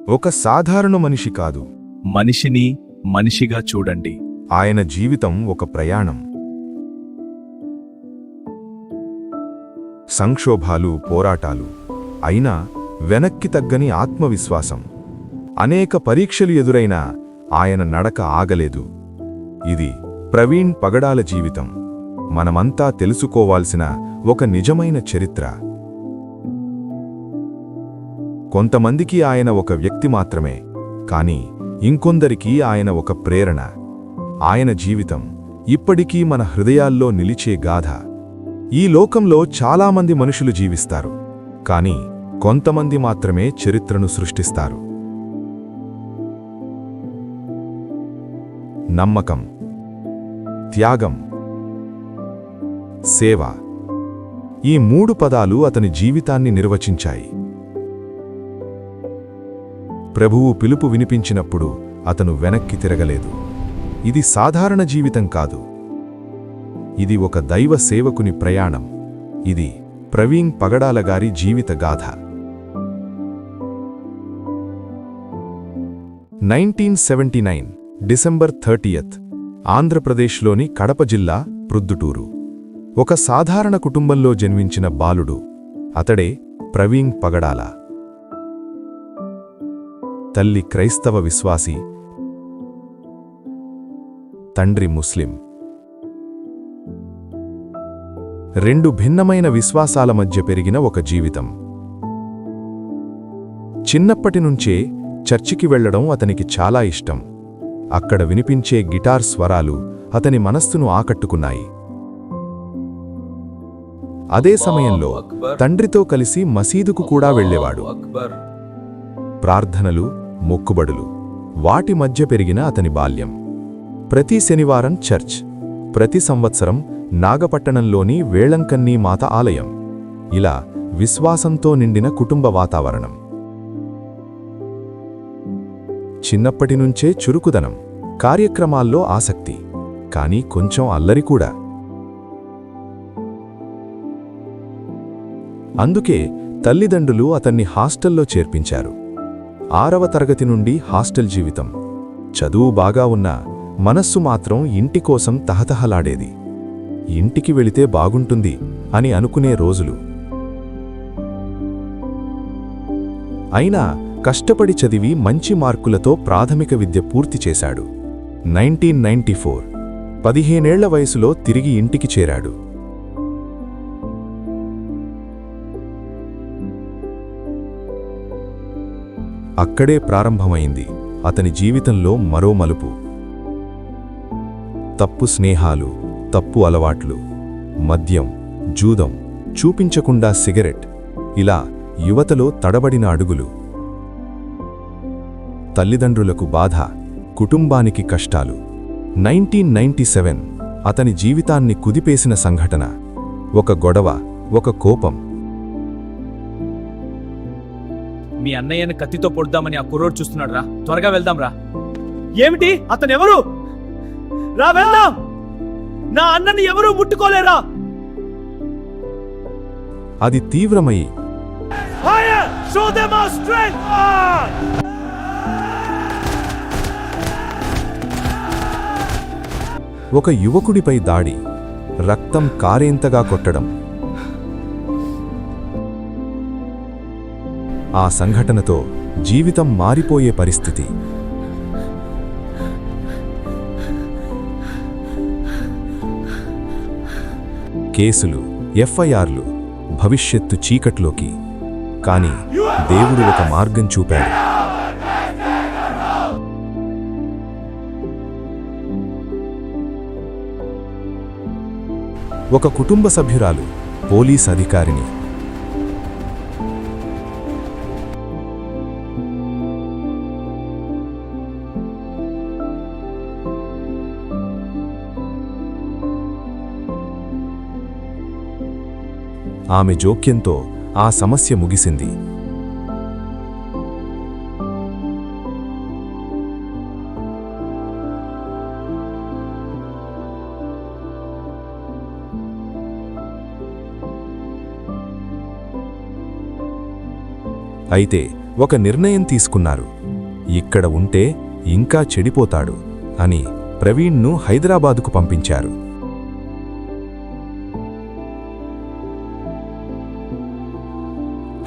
ఒక సాధారణ మనిషి కాదు. మనిషిని మనిషిగా చూడండి. ఆయన జీవితం ఒక ప్రయాణం. సంక్షోభాలు, పోరాటాలు, అయినా వెనక్కి తగ్గని ఆత్మవిశ్వాసం. అనేక పరీక్షలు ఎదురైనా ఆయన నడక ఆగలేదు. ఇది ప్రవీణ్ పగడాల జీవితం. మనమంతా తెలుసుకోవాల్సిన ఒక నిజమైన చరిత్ర. కొంతమందికి ఆయన ఒక వ్యక్తి మాత్రమే, కానీ ఇంకొందరికి ఆయన ఒక ప్రేరణ. ఆయన జీవితం ఇప్పటికీ మన హృదయాల్లో నిలిచే గాథ. ఈ లోకంలో చాలామంది మనుషులు జీవిస్తారు, కానీ కొంతమంది మాత్రమే చరిత్రను సృష్టిస్తారు. నమ్మకం, త్యాగం, సేవ, ఈ మూడు పదాలు అతని జీవితాన్ని నిర్వచించాయి. ప్రభువు పిలుపు వినిపించినప్పుడు అతను వెనక్కి తిరగలేదు. ఇది సాధారణ జీవితం కాదు, ఇది ఒక దైవ సేవకుని ప్రయాణం. ఇది ప్రవీణ్ పగడాల గారి జీవిత గాథ. 1979 డిసెంబర్ 30th, ఆంధ్రప్రదేశ్లోని కడప జిల్లా ప్రొద్దుటూరు. ఒక సాధారణ కుటుంబంలో జన్మించిన బాలుడు అతడే ప్రవీణ్ పగడాల. తల్లి క్రైస్తవ విశ్వాసి, తండ్రి ముస్లిం. రెండు భిన్నమైన విశ్వాసాల మధ్య పెరిగిన ఒక జీవితం. చిన్నప్పటినుంచే చర్చికి వెళ్లడం అతనికి చాలా ఇష్టం. అక్కడ వినిపించే గిటార్ స్వరాలు అతని మనస్సును ఆకట్టుకున్నాయి. అదే సమయంలో తండ్రితో కలిసి మసీదుకు కూడా వెళ్లేవాడు. ప్రార్థనలు, మొక్కుబడులు, వాటి మధ్య పెరిగిన అతని బాల్యం. ప్రతి శనివారం చర్చ్, ప్రతి సంవత్సరం నాగపట్టణంలోని వేళంకన్నీ మాత ఆలయం. ఇలా విశ్వాసంతో నిండిన కుటుంబ వాతావరణం. చిన్నప్పటినుంచే చురుకుదనం, కార్యక్రమాల్లో ఆసక్తి, కానీ కొంచెం అల్లరి కూడా. అందుకే తల్లిదండ్రులు అతన్ని హాస్టల్లో చేర్పించారు. 6వ తరగతి నుండి హాస్టల్ జీవితం. చదువు బాగా ఉన్నా మనస్సు మాత్రం ఇంటి కోసం తహతహలాడేది. ఇంటికి వెళితే బాగుంటుంది అని అనుకునే రోజులు. అయినా కష్టపడి చదివి మంచి మార్కులతో ప్రాథమిక విద్య పూర్తి చేశాడు. 1994 15 ఏళ్ల వయసులో తిరిగి ఇంటికి చేరాడు. అక్కడే ప్రారంభమైంది అతని జీవితంలో మరో మలుపు. తప్పు స్నేహాలు, తప్పు అలవాట్లు, మద్యం, జూదం, చూపించకుండా సిగరెట్, ఇలా యువతలో తడబడిన అడుగులు. తల్లిదండ్రులకు బాధ, కుటుంబానికి కష్టాలు. 1997 అతని జీవితాన్ని కుదిపేసిన సంఘటన. ఒక గొడవ, ఒక కోపం. మీ అన్నయ్యని కత్తితో పొడుద్దామని ఆ కుర్రోడు చూస్తున్నాడు రా. త్వరగా వెళ్దాం రా. ఏమిటి? అతనెవరు? రా వెళ్దాం. నా అన్నని ఎవరూ ముట్టుకోలేరా? అది తీవ్రమై ఒక యువకుడిపై దాడి, రక్తం కారేంతగా కొట్టడం. ఆ సంఘటనతో జీవితం మారిపోయే పరిస్థితి. కేసులు, ఎఫ్ఐఆర్లు, భవిష్యత్తు చీకట్లోకి. కాని దేవుడు ఒక మార్గం చూపాడు. ఒక కుటుంబ సభ్యురాలు, పోలీస్ అధికారిని. ఆమె జోక్యంతో ఆ సమస్య ముగిసింది. అయితే ఒక నిర్ణయం తీసుకున్నారు. ఇక్కడ ఉంటే ఇంకా చెడిపోతాడు అని ప్రవీణ్ను హైదరాబాదుకు పంపించారు.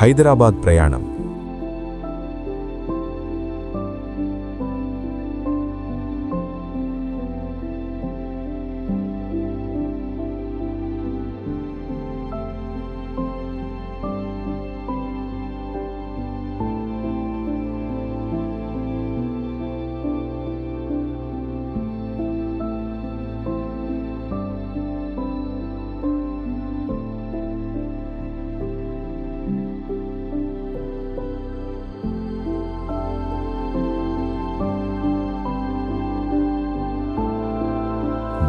హైదరాబాద్ ప్రయాణం.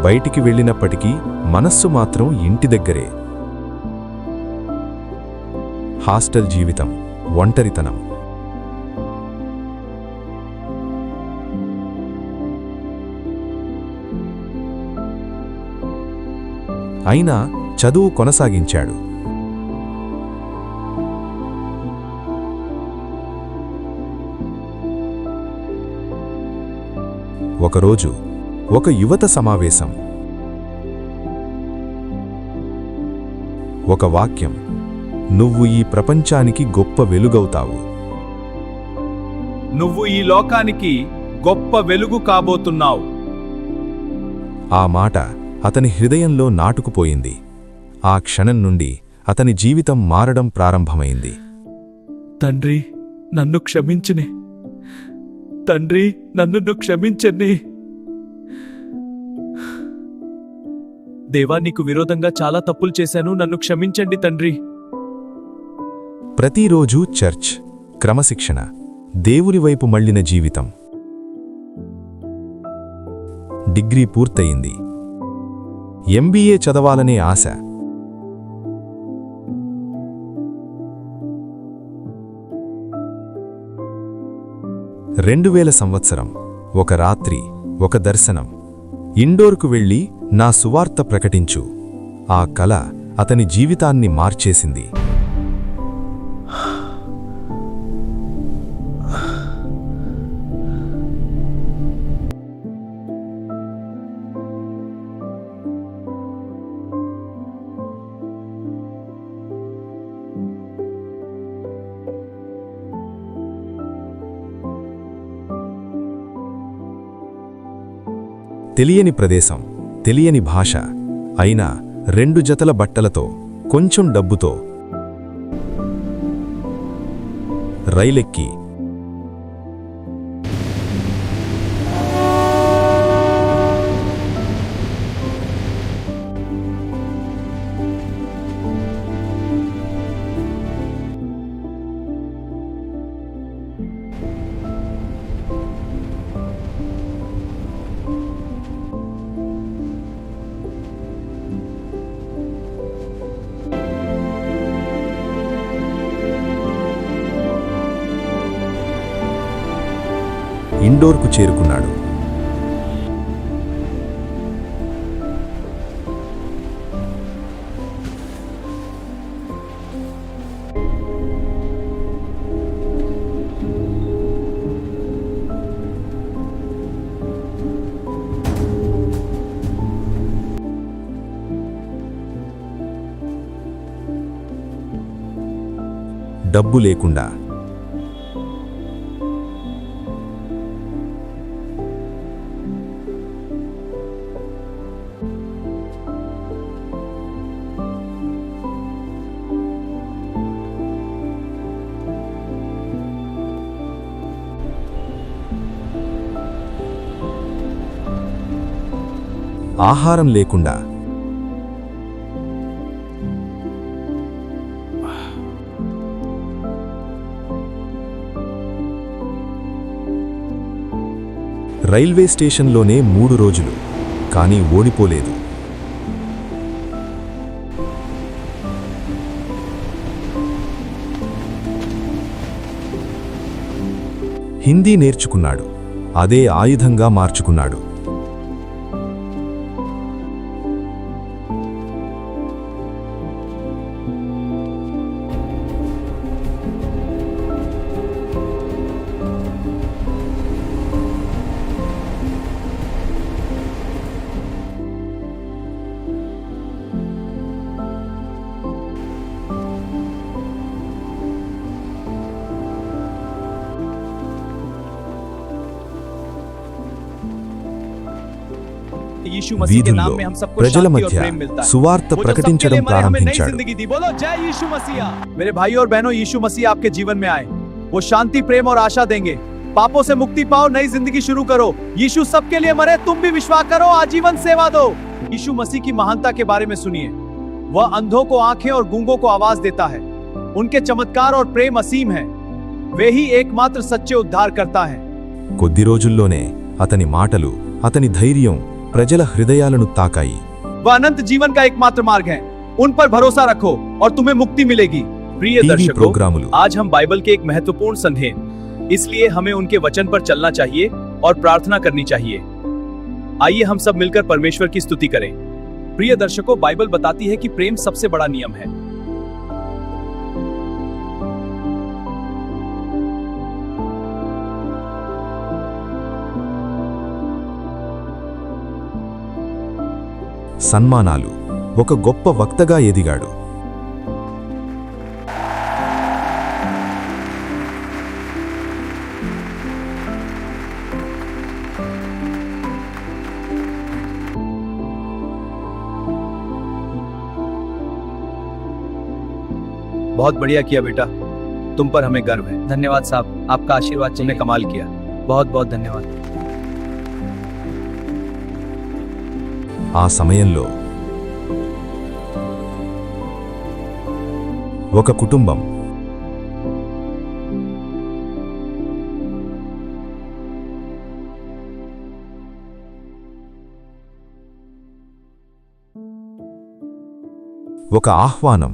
బయటికి వెళ్ళినప్పటికీ మనస్సు మాత్రం ఇంటి దగ్గరే. హాస్టల్ జీవితం, ఒంటరితనం. అయినా చదువు కొనసాగించాడు. ఒకరోజు ఒక యువత సమావేశం. ఒక వాక్యం, నువ్వు ఈ ప్రపంచానికి గొప్ప వెలుగవుతావు. నువ్వు ఈ లోకానికి గొప్ప వెలుగు కాబోతున్నావు. ఆ మాట అతని హృదయంలో నాటుకుపోయింది. ఆ క్షణం నుండి అతని జీవితం మారడం ప్రారంభమైంది. తండ్రి నన్ను క్షమించునే, తండ్రి నన్ను క్షమించని. దేవా, నీకు విరోధంగా చాలా తప్పులు చేశాను, నన్ను క్షమించండి తండ్రి. ప్రతిరోజూ చర్చ్, క్రమశిక్షణ, దేవుని వైపు మళ్ళిన జీవితం. డిగ్రీ పూర్తయింది. ఎంబీఏ చదవాలనే ఆశ. 2000 సంవత్సరం. ఒక రాత్రి, ఒక దర్శనం. ఇండోర్కు వెళ్ళి నా సువార్త ప్రకటించు. ఆ కల అతని జీవితాన్ని మార్చేసింది. తెలియని ప్రదేశం, తెలియని భాష, అయినా 2 జతల బట్టలతో, కొంచెం డబ్బుతో రైలెక్కి ఇండోర్కు చేరుకున్నాడు. డబ్బు లేకుండా. ఆహారం లేకుండా. రైల్వే స్టేషన్లోనే 3 రోజులు, కానీ ఓడిపోలేదు. హిందీ నేర్చుకున్నాడు. అదే ఆయుధంగా మార్చుకున్నాడు. यीशु मसीह के नाम వీధుల్లో में हम सबको ప్రజల शांति और మధ్య प्रेम मिलता है। సువార్త वो जो सबके ప్రకటించడం लिए मरे, हमें नई ప్రారంభించాడు. जिंदगी दी। बोलो जय यीशु मसीह। मेरे भाइयों और बहनों, यीशु मसीह आपके जीवन में आए, वो शांति, प्रेम और आशा देंगे। पापों से मुक्ति पाओ, नई जिंदगी शुरू करो। यीशु सबके लिए मरे, तुम भी विश्वास करो, आजीवन सेवा दो। यीशु मसीह की महानता के बारे में सुनिए। वह अंधों को आंखें और गूंगों को आवाज देता है। उनके चमत्कार और प्रेम असीम है। वे ही एकमात्र सच्चे उद्धार करता है। కొద్ది రోజుల్లోనే అతని మాటలు, అతని ధైర్యం ప్రజల హృదయాలను తాకాయి. वह अनंत जीवन का एकमात्र मार्ग है। उन पर भरोसा रखो और तुम्हें मुक्ति मिलेगी। प्रिय టీవీ दर्शकों, ప్రోగ్రాములు, आज हम बाइबल के एक महत्वपूर्ण संदेश, इसलिए हमें उनके वचन पर चलना चाहिए और प्रार्थना करनी चाहिए। आइए हम सब मिलकर परमेश्वर की स्तुति करें। प्रिय दर्शकों, बाइबल बताती है कि प्रेम सबसे बड़ा नियम है। సన్మానాలు. ఒక గొప్ప వక్తగా ఎదిగాడు. बहुत बढ़िया किया बेटा, तुम पर हमें गर्व है। धन्यवाद साहब, आपका आशीर्वाद तुमने कमाल किया। बहुत बहुत धन्यवाद। ఆ సమయంలో ఒక కుటుంబం ఒక ఆహ్వానం.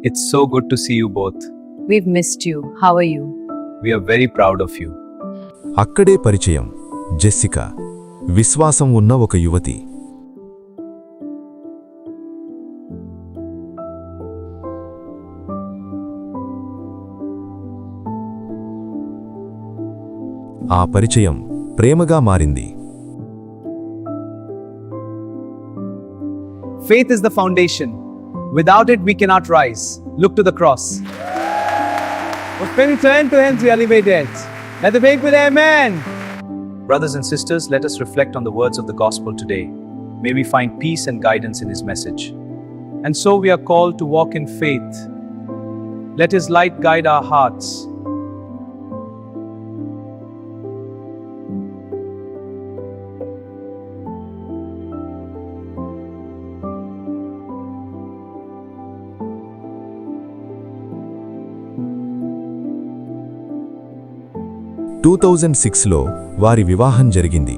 It's so good to see you both. We've missed you. How are you? We are very proud of you. అక్కడే పరిచయం. జెస్సికా, విశ్వాసం ఉన్న ఒక యువతి. ఆ పరిచయం ప్రేమగా మారింది. Faith is the foundation. Without it, we cannot rise. Look to the cross. When we turn to Him to elevate it. Let the faith with Amen. Brothers and sisters, let us reflect on the words of the gospel today. May we find peace and guidance in His message. And so we are called to walk in faith. Let His light guide our hearts. Two 2006లో వారి వివాహం జరిగింది.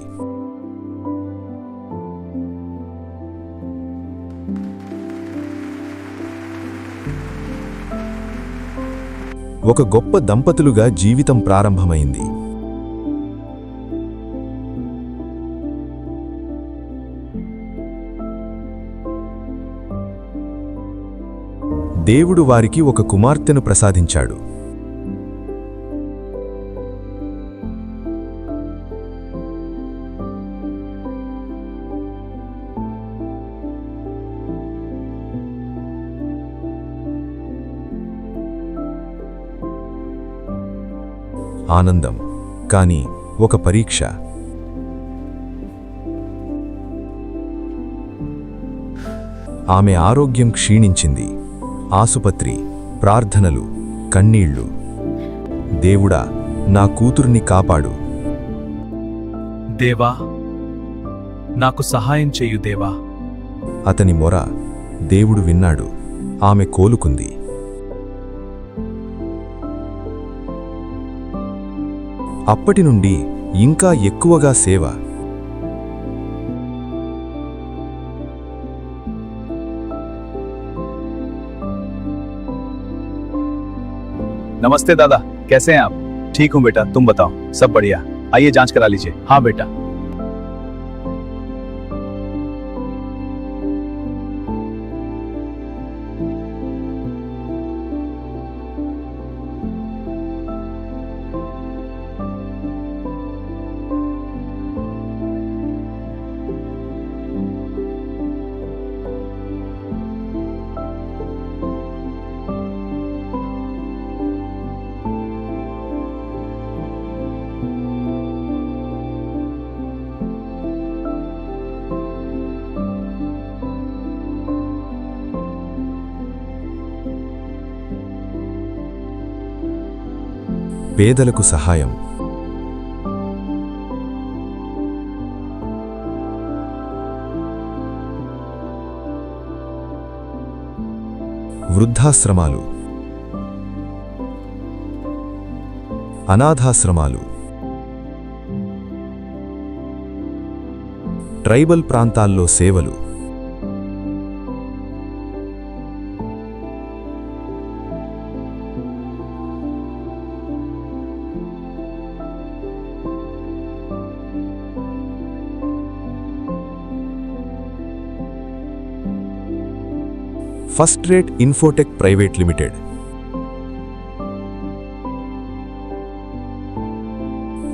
ఒక గొప్ప దంపతులుగా జీవితం ప్రారంభమైంది. దేవుడు వారికి ఒక కుమార్తెను ప్రసాదించాడు. ఆనందం, కానీ ఒక పరీక్ష. ఆమె ఆరోగ్యం క్షీణించింది. ఆసుపత్రి, ప్రార్థనలు, కన్నీళ్లు. దేవుడా, నా కూతుర్ని కాపాడు. దేవా, నాకు సహాయం చేయు దేవా. అతని మొర దేవుడు విన్నాడు. ఆమె కోలుకుంది. అప్పటి నుండి ఇంకా ఎక్కువగా సేవ. नमस्ते दादा, कैसे हैं आप? ठीक हूं बेटा, तुम बताओ। सब बढ़िया। आइए जांच करा लीजिए। हाँ बेटा। పేదలకు సహాయం, వృద్ధాశ్రమాలు, అనాథాశ్రమాలు, ట్రైబల్ ప్రాంతాల్లో సేవలు, first rate Infotech private limited,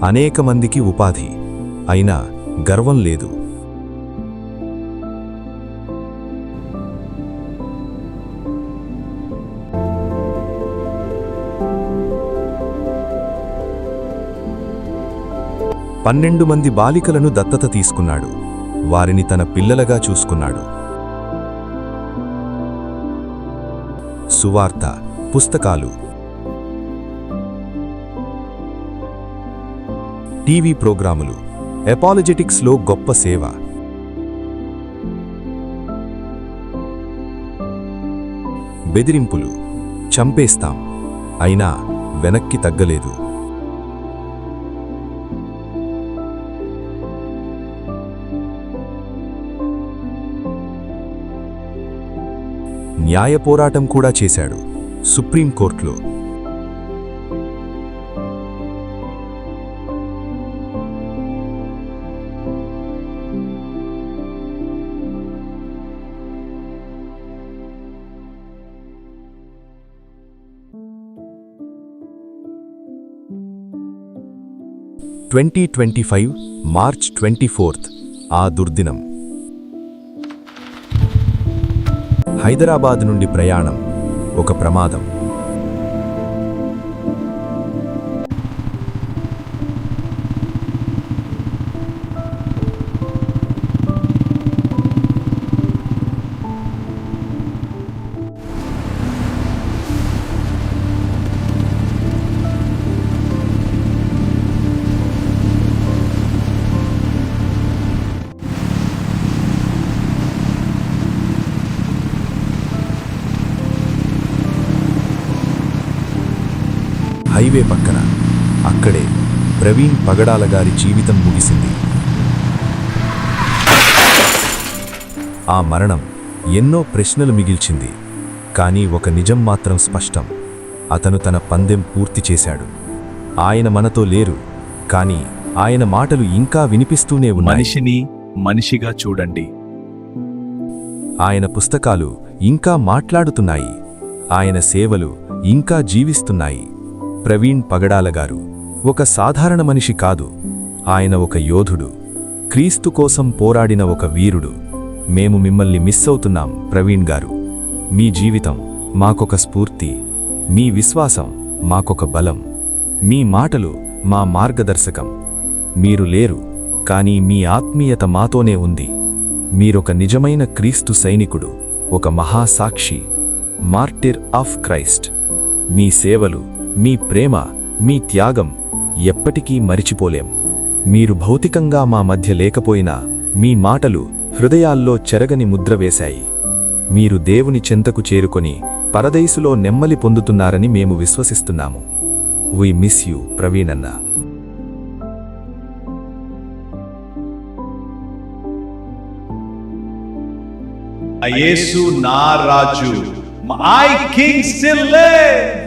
అనేక మందికి ఉపాధి, అయినా గర్వం లేదు. పన్నెండు మంది బాలికలను దత్తత తీసుకున్నాడు, వారిని తన పిల్లలుగా చూసుకున్నాడు. సువార్త, పుస్తకాలు, టీవీ ప్రోగ్రాములు, అపాలజెటిక్స్లో గొప్ప సేవ, బెదిరింపులు, చంపేస్తాం, అయినా వెనక్కి తగ్గలేదు. న్యాయ పోరాటం కూడా చేశాడు, సుప్రీంకోర్టులో. మార్చ్ 24 ఆ దుర్దినం. హైదరాబాద్ నుండి ప్రయాణం, ఒక ప్రమాదం. హైవే పక్కన, అక్కడే ప్రవీణ్ పగడాల గారి జీవితం ముగిసింది. ఆ మరణం ఎన్నో ప్రశ్నలు మిగిల్చింది, కానీ ఒక నిజం మాత్రం స్పష్టం: అతను తన పందెం పూర్తి చేశాడు. ఆయన మనతో లేరు, కానీ ఆయన మాటలు ఇంకా వినిపిస్తూనే ఉన్నాయి. మనిషిని మనిషిగా చూడండి. ఆయన పుస్తకాలు ఇంకా మాట్లాడుతున్నాయి, ఆయన సేవలు ఇంకా జీవిస్తున్నాయి. ప్రవీణ్ పగడాల గారు ఒక సాధారణ మనిషి కాదు, ఆయన ఒక యోధుడు, క్రీస్తు కోసం పోరాడిన ఒక వీరుడు. మేము మిమ్మల్ని మిస్ అవుతున్నాం ప్రవీణ్ గారు. మీ జీవితం మాకొక స్ఫూర్తి, మీ విశ్వాసం మాకొక బలం, మీ మాటలు మా మార్గదర్శకం. మీరు లేరు, కానీ మీ ఆత్మీయత మాతోనే ఉంది. మీరొక నిజమైన క్రీస్తు సైనికుడు, ఒక మహాసాక్షి, మార్టిర్ ఆఫ్ క్రైస్ట్. మీ సేవలు, మీ ప్రేమ, మీ త్యాగం ఎప్పటికీ మరిచిపోలేం. మీరు భౌతికంగా మా మధ్య లేకపోయినా మీ మాటలు హృదయాల్లో చెరగని ముద్ర వేశాయి. మీరు దేవుని చెంతకు చేరుకొని పరదైసులో నెమ్మలి పొందుతున్నారని మేము విశ్వసిస్తున్నాము. We miss you ప్రవీణన్న. యేసు నా రాజు, మై కింగ్ స్టిల్ లివ్స్.